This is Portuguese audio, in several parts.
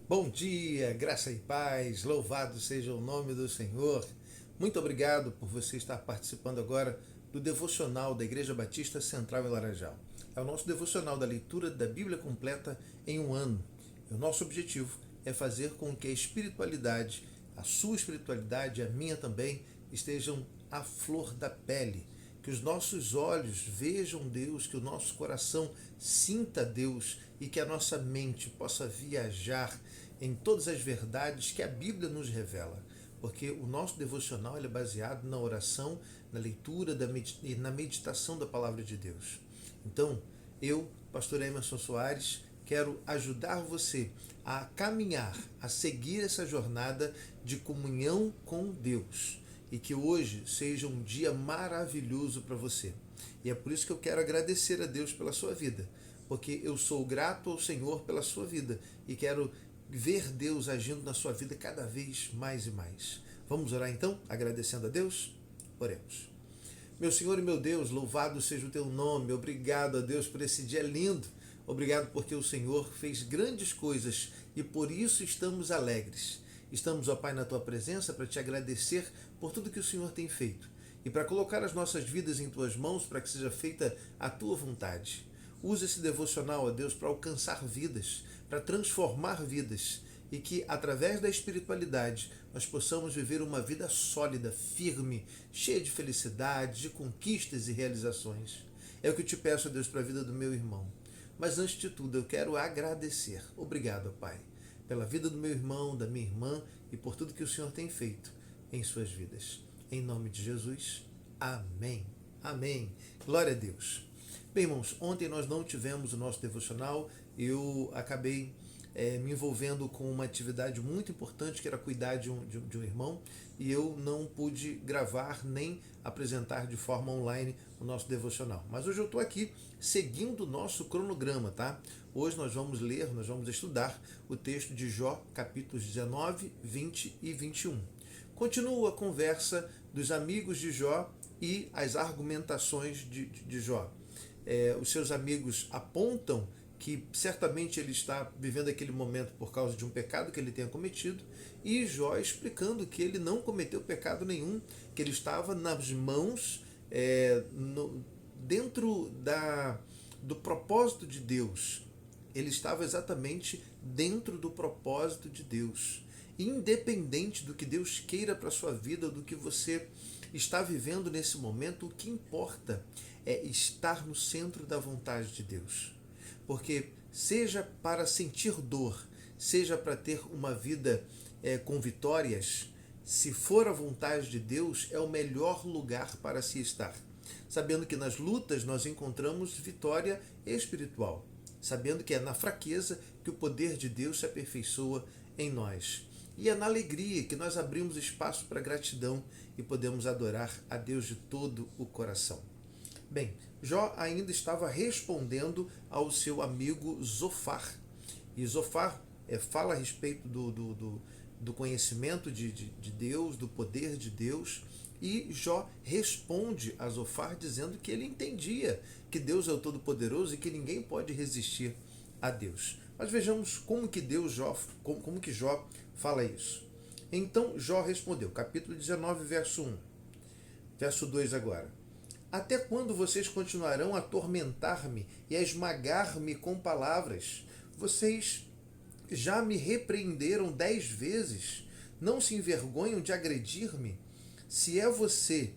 Bom dia, graça e paz, louvado seja o nome do Senhor. Muito obrigado por você estar participando agora do devocional da Igreja Batista Central em Laranjal. É o nosso devocional da leitura da Bíblia completa em um ano. E o nosso objetivo é fazer com que a espiritualidade, a sua espiritualidade e a minha também, estejam à flor da pele. Que os nossos olhos vejam Deus, que o nosso coração sinta Deus e que a nossa mente possa viajar em todas as verdades que a Bíblia nos revela. Porque o nosso devocional é baseado na oração, na leitura e na meditação da palavra de Deus. Então, eu, pastor Emerson Soares, quero ajudar você a caminhar, a seguir essa jornada de comunhão com Deus. E que hoje seja um dia maravilhoso para você. E é por isso que eu quero agradecer a Deus pela sua vida, porque eu sou grato ao Senhor pela sua vida e quero ver Deus agindo na sua vida cada vez mais e mais. Vamos orar então, agradecendo a Deus? Oremos. Meu Senhor e meu Deus, louvado seja o teu nome. Obrigado a Deus por esse dia lindo. Obrigado porque o Senhor fez grandes coisas e por isso estamos alegres. Estamos, ó Pai, na tua presença para te agradecer por tudo que o Senhor tem feito e para colocar as nossas vidas em tuas mãos para que seja feita a tua vontade. Use esse devocional, ó Deus, para alcançar vidas, para transformar vidas e que, através da espiritualidade, nós possamos viver uma vida sólida, firme, cheia de felicidade, de conquistas e realizações. É o que eu te peço, Deus, para a vida do meu irmão. Mas antes de tudo, eu quero agradecer. Obrigado, Pai, pela vida do meu irmão, da minha irmã e por tudo que o Senhor tem feito em suas vidas. Em nome de Jesus, amém. Amém. Glória a Deus. Bem, irmãos, ontem nós não tivemos o nosso devocional, eu acabei me envolvendo com uma atividade muito importante, que era cuidar de um irmão, e eu não pude gravar nem apresentar de forma online o nosso devocional. Mas hoje eu estou aqui seguindo o nosso cronograma, tá? Hoje nós vamos ler, nós vamos estudar o texto de Jó, capítulos 19, 20 e 21. Continua a conversa dos amigos de Jó e as argumentações de Jó. Os seus amigos apontam que certamente ele está vivendo aquele momento por causa de um pecado que ele tenha cometido, e Jó explicando que ele não cometeu pecado nenhum, que ele estava nas mãos, dentro do propósito de Deus. Ele estava exatamente dentro do propósito de Deus. Independente do que Deus queira para a sua vida, do que você está vivendo nesse momento, o que importa é estar no centro da vontade de Deus. Porque seja para sentir dor, seja para ter uma vida com vitórias, se for a vontade de Deus, é o melhor lugar para se estar. Sabendo que nas lutas nós encontramos vitória espiritual. Sabendo que é na fraqueza que o poder de Deus se aperfeiçoa em nós. E é na alegria que nós abrimos espaço para gratidão e podemos adorar a Deus de todo o coração. Bem, Jó ainda estava respondendo ao seu amigo Zofar. E Zofar fala a respeito do conhecimento de Deus, do poder de Deus. E Jó responde a Zofar dizendo que ele entendia que Deus é o Todo-Poderoso e que ninguém pode resistir a Deus. Mas vejamos como que como que Jó fala isso. Então Jó respondeu, capítulo 19, verso 1. Verso 2 agora. Até quando vocês continuarão a atormentar-me e a esmagar-me com palavras? Vocês já me repreenderam 10 vezes? Não se envergonham de agredir-me? Se é você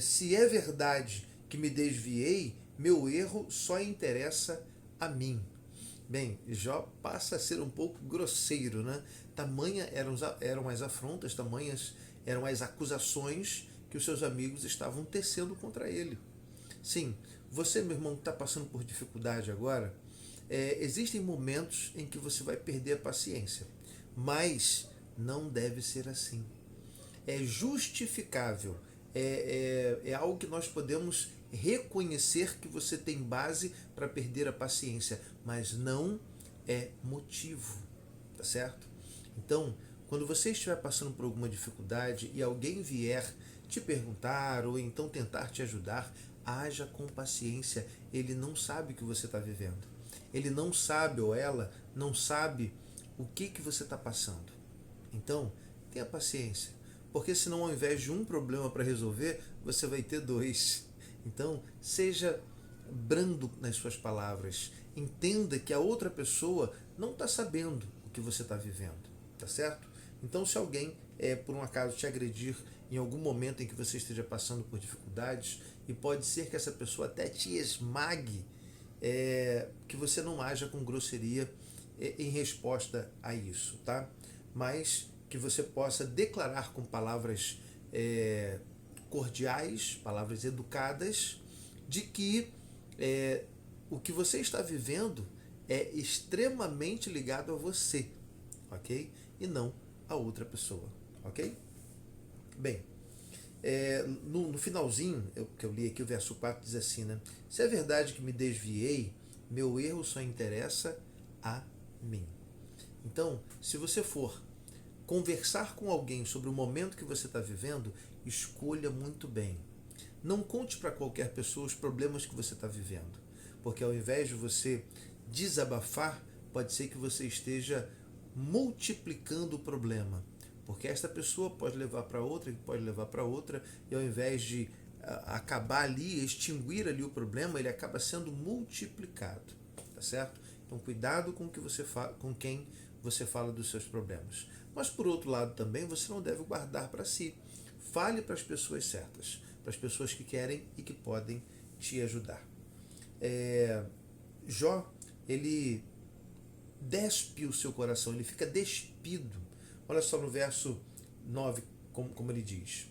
se é verdade que me desviei, meu erro só interessa a mim. Bem, Jó passa a ser um pouco grosseiro, né? Tamanha eram as afrontas, tamanhas eram as acusações que os seus amigos estavam tecendo contra ele. Sim, você, meu irmão, que está passando por dificuldade agora, existem momentos em que você vai perder a paciência, mas não deve ser assim. É justificável, é algo que nós podemos reconhecer que você tem base para perder a paciência, mas não é motivo, tá certo? Então, quando você estiver passando por alguma dificuldade e alguém vier te perguntar ou então tentar te ajudar, haja com paciência. Ele não sabe o que você está vivendo. Ele não sabe, ou ela não sabe o que você está passando. Então, tenha paciência, porque senão ao invés de um problema para resolver, você vai ter dois. Então, seja brando nas suas palavras. Entenda que a outra pessoa não está sabendo o que você está vivendo, tá certo? Então, se alguém, por um acaso, te agredir em algum momento em que você esteja passando por dificuldades, e pode ser que essa pessoa até te esmague, que você não haja com grosseria em resposta a isso, tá? Mas que você possa declarar com palavras cordiais, palavras educadas, de que o que você está vivendo é extremamente ligado a você, ok? E não a outra pessoa, ok? Bem, no finalzinho, que eu li aqui, o verso 4 diz assim, né? Se é verdade que me desviei, meu erro só interessa a mim. Então, se você for conversar com alguém sobre o momento que você está vivendo, escolha muito bem. Não conte para qualquer pessoa os problemas que você está vivendo, porque ao invés de você desabafar, pode ser que você esteja multiplicando o problema, porque esta pessoa pode levar para outra, que pode levar para outra, e ao invés de acabar ali, extinguir ali o problema, ele acaba sendo multiplicado, tá certo? Então cuidado com o que você com quem você fala dos seus problemas. Mas por outro lado também, você não deve guardar para si. Fale para as pessoas certas, para as pessoas que querem e que podem te ajudar. Jó, ele despe o seu coração, ele fica despido. Olha só no verso 9, como ele diz: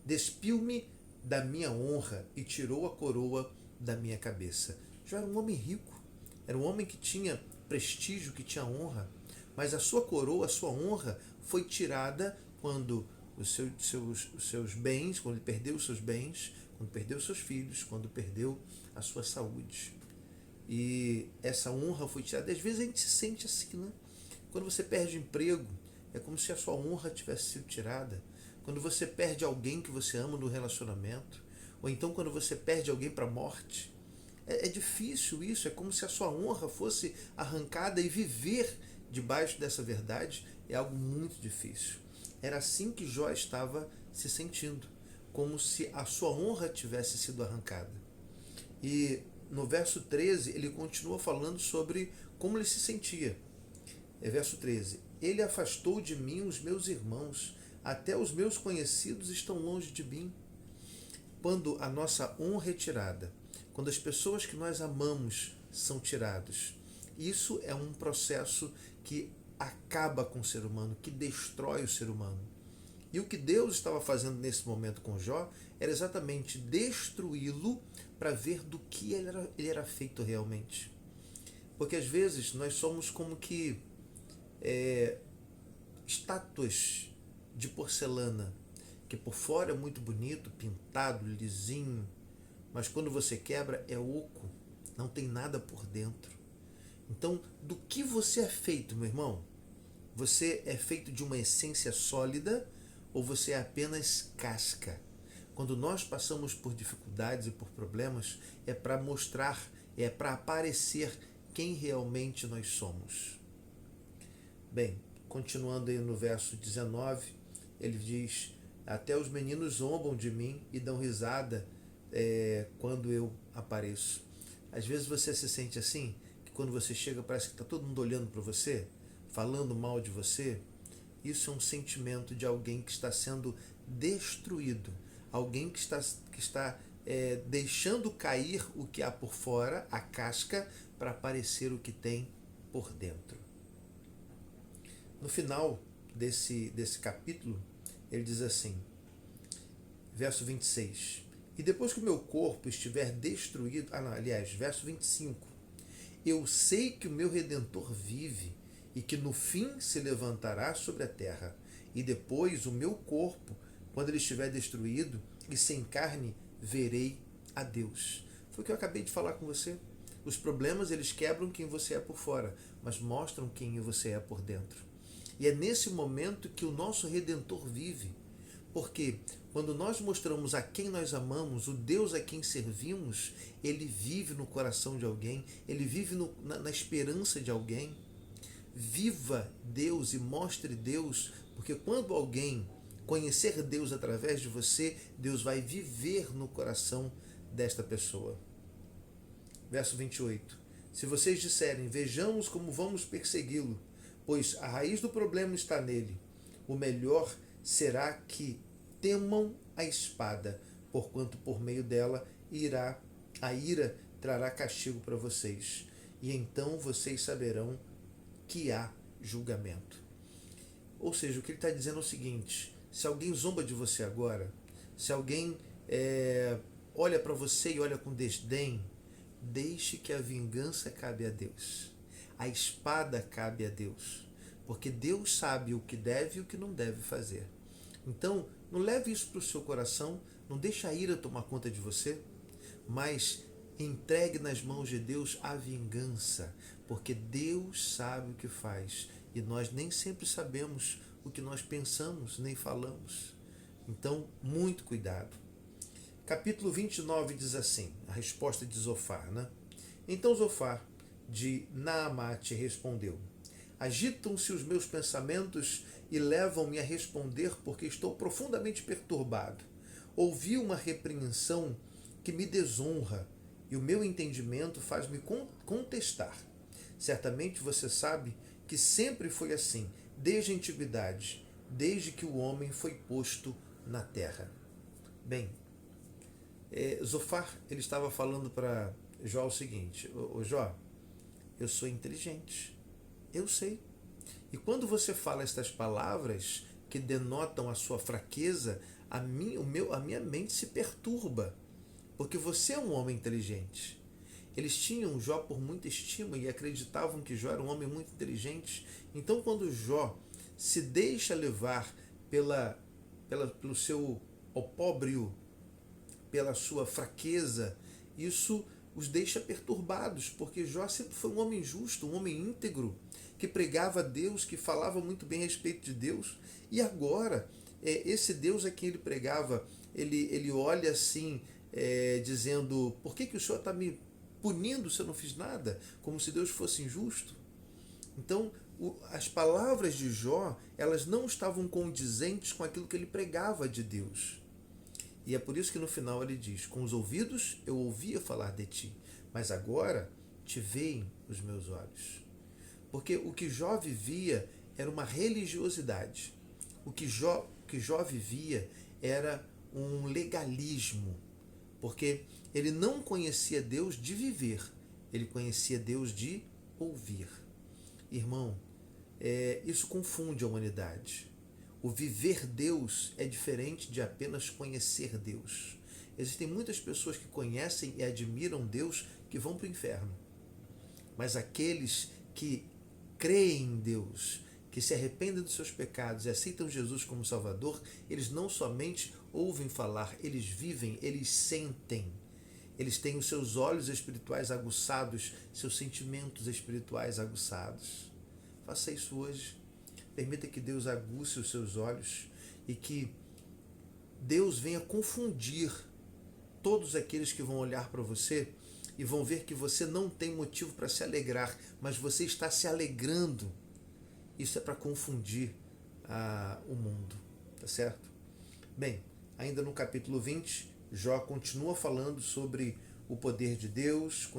despiu-me da minha honra e tirou a coroa da minha cabeça. Jó era um homem rico, era um homem que tinha prestígio, que tinha honra, mas a sua coroa, a sua honra foi tirada quando os seus bens, quando ele perdeu os seus bens, quando perdeu os seus filhos, quando perdeu a sua saúde. E essa honra foi tirada. Às vezes a gente se sente assim, né? Quando você perde o emprego, é como se a sua honra tivesse sido tirada. Quando você perde alguém que você ama no relacionamento, ou então quando você perde alguém para a morte, é difícil isso, é como se a sua honra fosse arrancada, e viver debaixo dessa verdade é algo muito difícil. Era assim que Jó estava se sentindo, como se a sua honra tivesse sido arrancada. E no verso 13 ele continua falando sobre como ele se sentia. Verso 13: ele afastou de mim os meus irmãos, até os meus conhecidos estão longe de mim. Quando a nossa honra é tirada, quando as pessoas que nós amamos são tiradas, isso é um processo que acaba com o ser humano, que destrói o ser humano. E o que Deus estava fazendo nesse momento com Jó era exatamente destruí-lo para ver do que ele era feito realmente. Porque às vezes nós somos como que estátuas de porcelana, que por fora é muito bonito, pintado, lisinho, mas quando você quebra é oco, não tem nada por dentro. Então, do que você é feito, meu irmão? Você é feito de uma essência sólida ou você é apenas casca? Quando nós passamos por dificuldades e por problemas, é para mostrar, é para aparecer quem realmente nós somos. Bem, continuando aí no verso 19, ele diz: até os meninos zombam de mim e dão risada quando eu apareço. Às vezes você se sente assim, que quando você chega parece que está todo mundo olhando para você, falando mal de você. Isso é um sentimento de alguém que está sendo destruído, alguém que está deixando cair o que há por fora, a casca, para aparecer o que tem por dentro. No final desse capítulo, ele diz assim, verso 26, e depois que o meu corpo estiver destruído, verso 25, eu sei que o meu Redentor vive e que no fim se levantará sobre a terra, e depois o meu corpo, quando ele estiver destruído e sem carne, verei a Deus. Foi o que eu acabei de falar com você. Os problemas, eles quebram quem você é por fora, mas mostram quem você é por dentro. E é nesse momento que o nosso Redentor vive. Porque quando nós mostramos a quem nós amamos, o Deus a quem servimos, ele vive no coração de alguém, ele vive na esperança de alguém. viva Deus e mostre Deus, porque quando alguém conhecer Deus através de você, Deus vai viver no coração desta pessoa. Verso 28. Se vocês disserem, vejamos como vamos persegui-lo, pois a raiz do problema está nele, o melhor será que temam a espada, porquanto por meio dela a ira trará castigo para vocês, e então vocês saberão que há julgamento. Ou seja, o que ele está dizendo é o seguinte: se alguém zomba de você agora, se alguém olha para você e olha com desdém, deixe que a vingança cabe a Deus. A espada cabe a Deus. Porque Deus sabe o que deve e o que não deve fazer. Então, não leve isso para o seu coração, não deixe a ira tomar conta de você, mas entregue nas mãos de Deus a vingança, porque Deus sabe o que faz e nós nem sempre sabemos o que nós pensamos nem falamos. Então, muito cuidado. Capítulo 29 diz assim, a resposta de Zofar, né? Então Zofar de Naamate respondeu: agitam-se os meus pensamentos e levam-me a responder porque estou profundamente perturbado. Ouvi uma repreensão que me desonra e o meu entendimento faz-me contestar. Certamente você sabe que sempre foi assim, desde a antiguidade, desde que o homem foi posto na terra. Bem, Zofar ele estava falando para Jó o seguinte: ô Jó, eu sou inteligente, eu sei. E quando você fala estas palavras que denotam a sua fraqueza, a minha mente se perturba, porque você é um homem inteligente. Eles tinham Jó por muita estima e acreditavam que Jó era um homem muito inteligente. Então, quando Jó se deixa levar pelo seu opróbrio, pela sua fraqueza, isso os deixa perturbados, porque Jó sempre foi um homem justo, um homem íntegro, que pregava a Deus, que falava muito bem a respeito de Deus. E agora, esse Deus a quem ele pregava, ele olha assim, dizendo: por que o Senhor está me punindo se eu não fiz nada? Como se Deus fosse injusto. Então, as palavras de Jó, elas não estavam condizentes com aquilo que ele pregava de Deus. E é por isso que no final ele diz: com os ouvidos eu ouvia falar de ti, mas agora te veem os meus olhos. Porque o que Jó vivia era uma religiosidade. O que Jó vivia era um legalismo. Porque ele não conhecia Deus de viver, ele conhecia Deus de ouvir. Irmão, isso confunde a humanidade. O viver Deus é diferente de apenas conhecer Deus. Existem muitas pessoas que conhecem e admiram Deus que vão para o inferno. Mas aqueles que creem em Deus, que se arrependem dos seus pecados e aceitam Jesus como Salvador, eles não somente ouvem falar, eles vivem, eles sentem. Eles têm os seus olhos espirituais aguçados, seus sentimentos espirituais aguçados. Faça isso hoje. Permita que Deus aguce os seus olhos e que Deus venha confundir todos aqueles que vão olhar para você e vão ver que você não tem motivo para se alegrar, mas você está se alegrando. Isso é para confundir o mundo, tá certo? Bem, ainda no capítulo 20, Jó continua falando sobre o poder de Deus,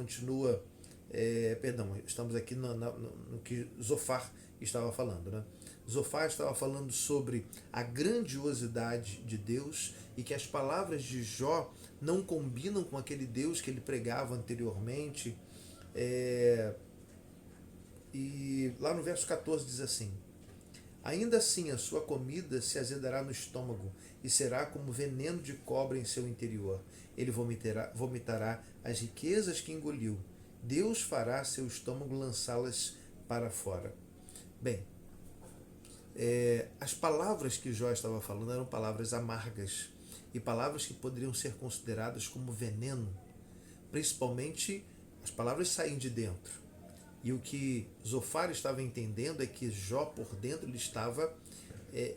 estamos aqui no que Zofar estava falando, né? Zofar estava falando sobre a grandiosidade de Deus e que as palavras de Jó não combinam com aquele Deus que ele pregava anteriormente. E lá no verso 14 diz assim: ainda assim a sua comida se azedará no estômago e será como veneno de cobra em seu interior. Ele vomitará as riquezas que engoliu. Deus fará seu estômago lançá-las para fora. Bem, as palavras que Jó estava falando eram palavras amargas e palavras que poderiam ser consideradas como veneno. Principalmente, as palavras saem de dentro. E o que Zofar estava entendendo é que Jó, por dentro, ele estava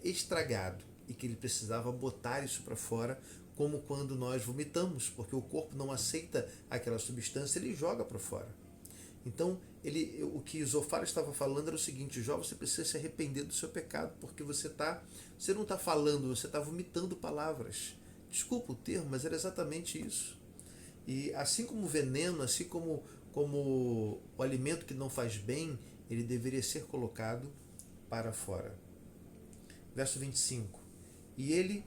estragado e que ele precisava botar isso para fora, como quando nós vomitamos, porque o corpo não aceita aquela substância, ele joga para fora. Então, o que Zofar estava falando era o seguinte: Jó, você precisa se arrepender do seu pecado, porque você não está falando, você está vomitando palavras. Desculpa o termo, mas era exatamente isso. E assim como o veneno, assim como o alimento que não faz bem, ele deveria ser colocado para fora. Verso 25. E ele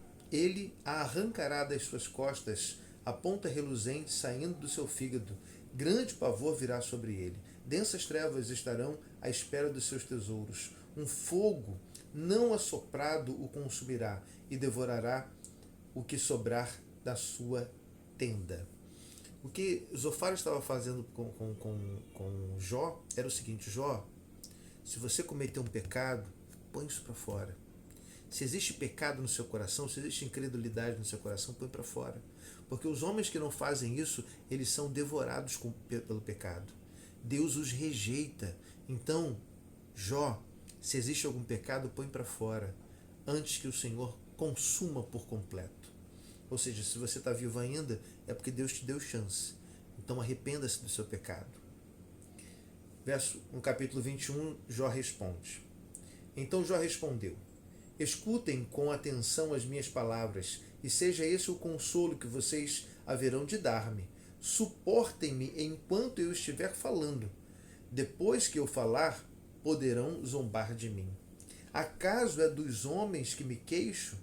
a arrancará das suas costas, a ponta reluzente saindo do seu fígado. Grande pavor virá sobre ele. Densas trevas estarão à espera dos seus tesouros. Um fogo não assoprado o consumirá e devorará o que sobrar da sua tenda. O que Zofar estava fazendo com Jó era o seguinte: Jó, se você cometer um pecado, põe isso para fora. Se existe pecado no seu coração, se existe incredulidade no seu coração, põe para fora. Porque os homens que não fazem isso, eles são devorados pelo pecado. Deus os rejeita. Então, Jó, se existe algum pecado, põe para fora, antes que o Senhor consuma por completo. Ou seja, se você está vivo ainda, é porque Deus te deu chance. Então arrependa-se do seu pecado. No capítulo 21, Jó responde. Então Jó respondeu: escutem com atenção as minhas palavras, e seja esse o consolo que vocês haverão de dar-me. Suportem-me enquanto eu estiver falando. Depois que eu falar, poderão zombar de mim. Acaso é dos homens que me queixo?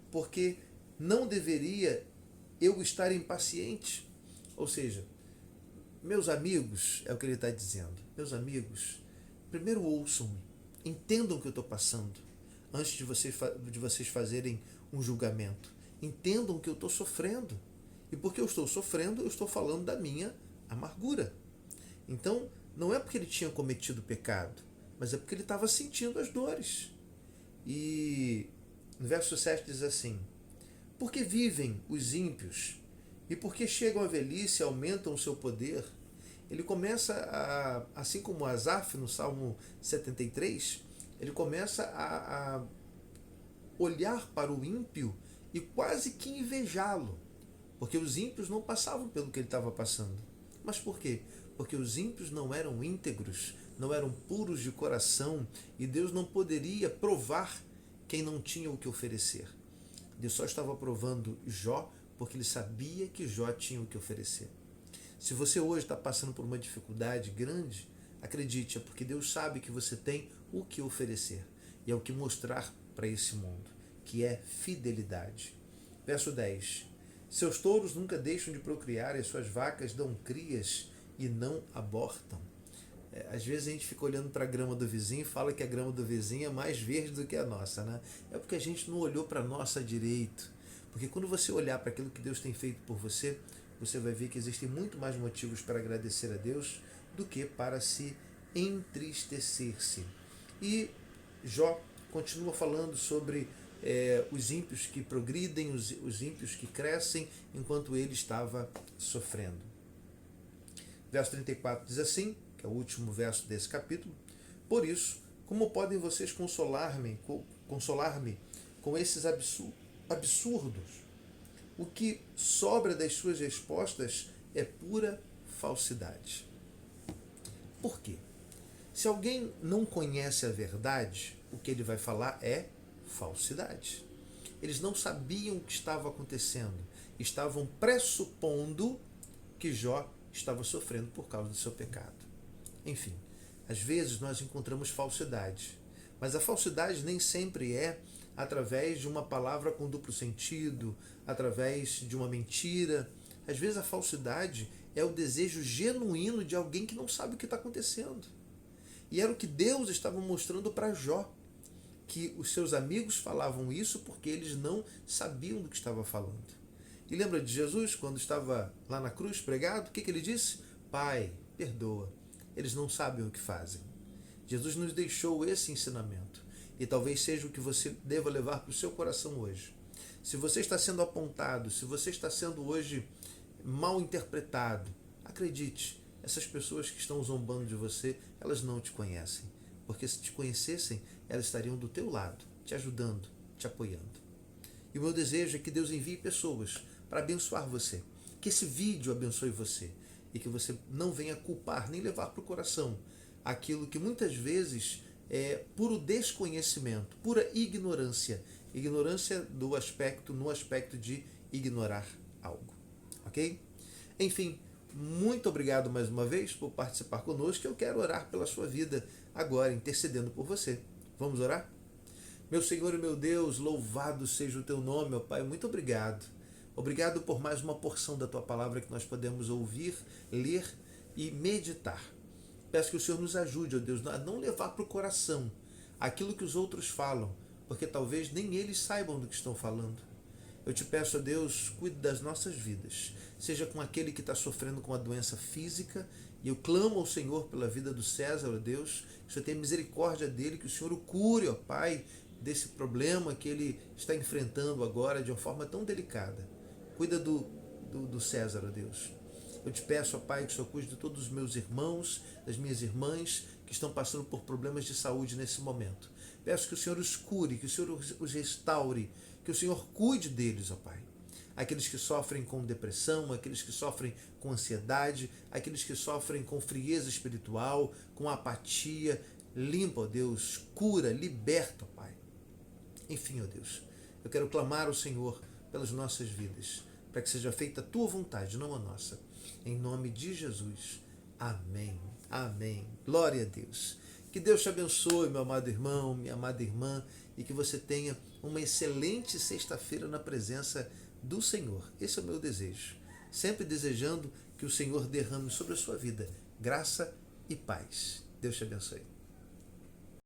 Porque não deveria eu estar impaciente? Ou seja, meus amigos, é o que ele está dizendo. Meus amigos, primeiro ouçam-me, entendam o que eu estou passando, antes de vocês fazerem um julgamento. Entendam que eu estou sofrendo. E porque eu estou sofrendo, eu estou falando da minha amargura. Então, não é porque ele tinha cometido pecado, mas é porque ele estava sentindo as dores. E no verso 7 diz assim: porque vivem os ímpios, e porque chegam à velhice e aumentam o seu poder. Ele começa, assim como Asaf no Salmo 73, ele começa a olhar para o ímpio e quase que invejá-lo. Porque os ímpios não passavam pelo que ele estava passando. Mas por quê? Porque os ímpios não eram íntegros, não eram puros de coração, e Deus não poderia provar quem não tinha o que oferecer. Deus só estava provando Jó porque ele sabia que Jó tinha o que oferecer. Se você hoje está passando por uma dificuldade grande, acredite, é porque Deus sabe que você tem o que oferecer e é o que mostrar para esse mundo, que é fidelidade. Verso 10. Seus touros nunca deixam de procriar e as suas vacas dão crias e não abortam. Às vezes a gente fica olhando para a grama do vizinho e fala que a grama do vizinho é mais verde do que a nossa, né? É porque a gente não olhou para a nossa direito. Porque quando você olhar para aquilo que Deus tem feito por você, você vai ver que existem muito mais motivos para agradecer a Deus do que para se entristecer-se. E Jó continua falando sobre os ímpios que progridem, os ímpios que crescem, enquanto ele estava sofrendo. Verso 34 diz assim, que é o último verso desse capítulo: por isso, como podem vocês consolar-me com esses absurdos? O que sobra das suas respostas é pura falsidade. Por quê? Se alguém não conhece a verdade, o que ele vai falar é falsidade. Eles não sabiam o que estava acontecendo. Estavam pressupondo que Jó estava sofrendo por causa do seu pecado. Enfim, às vezes nós encontramos falsidade, mas a falsidade nem sempre é através de uma palavra com duplo sentido, através de uma mentira. Às vezes a falsidade é o desejo genuíno de alguém que não sabe o que está acontecendo. E era o que Deus estava mostrando para Jó, que os seus amigos falavam isso porque eles não sabiam do que estava falando. E lembra de Jesus, quando estava lá na cruz pregado, o que ele disse? Pai, perdoa, eles não sabem o que fazem. Jesus nos deixou esse ensinamento. E talvez seja o que você deva levar para o seu coração hoje. Se você está sendo apontado, se você está sendo hoje mal interpretado, acredite, essas pessoas que estão zombando de você, elas não te conhecem. Porque se te conhecessem, elas estariam do teu lado, te ajudando, te apoiando. E o meu desejo é que Deus envie pessoas para abençoar você. Que esse vídeo abençoe você. e que você não venha culpar nem levar para o coração aquilo que muitas vezes é puro desconhecimento, pura ignorância no aspecto de ignorar algo, ok? Enfim, muito obrigado mais uma vez por participar conosco. Eu quero orar pela sua vida agora, intercedendo por você. Vamos orar? Meu Senhor e meu Deus, louvado seja o teu nome, ó Pai. Muito obrigado. Obrigado por mais uma porção da tua palavra que nós podemos ouvir, ler e meditar. Peço que o Senhor nos ajude, ó Deus, a não levar para o coração aquilo que os outros falam, porque talvez nem eles saibam do que estão falando. Eu te peço, ó Deus, cuide das nossas vidas, seja com aquele que está sofrendo com a doença física, e eu clamo ao Senhor pela vida do César, ó Deus, que o Senhor tenha misericórdia dele, que o Senhor o cure, ó Pai, desse problema que ele está enfrentando agora de uma forma tão delicada. Cuida do César, ó Deus. Eu te peço, ó Pai, que o Senhor cuide de todos os meus irmãos, das minhas irmãs, que estão passando por problemas de saúde nesse momento. Peço que o Senhor os cure, que o Senhor os restaure, que o Senhor cuide deles, ó Pai. Aqueles que sofrem com depressão, aqueles que sofrem com ansiedade, aqueles que sofrem com frieza espiritual, com apatia, limpa, ó Deus, cura, liberta, ó Pai. Enfim, ó Deus, eu quero clamar ao Senhor pelas nossas vidas, para que seja feita a tua vontade, não a nossa. Em nome de Jesus. Amém. Amém. Glória a Deus. Que Deus te abençoe, meu amado irmão, minha amada irmã, e que você tenha uma excelente sexta-feira na presença do Senhor. Esse é o meu desejo. Sempre desejando que o Senhor derrame sobre a sua vida graça e paz. Deus te abençoe.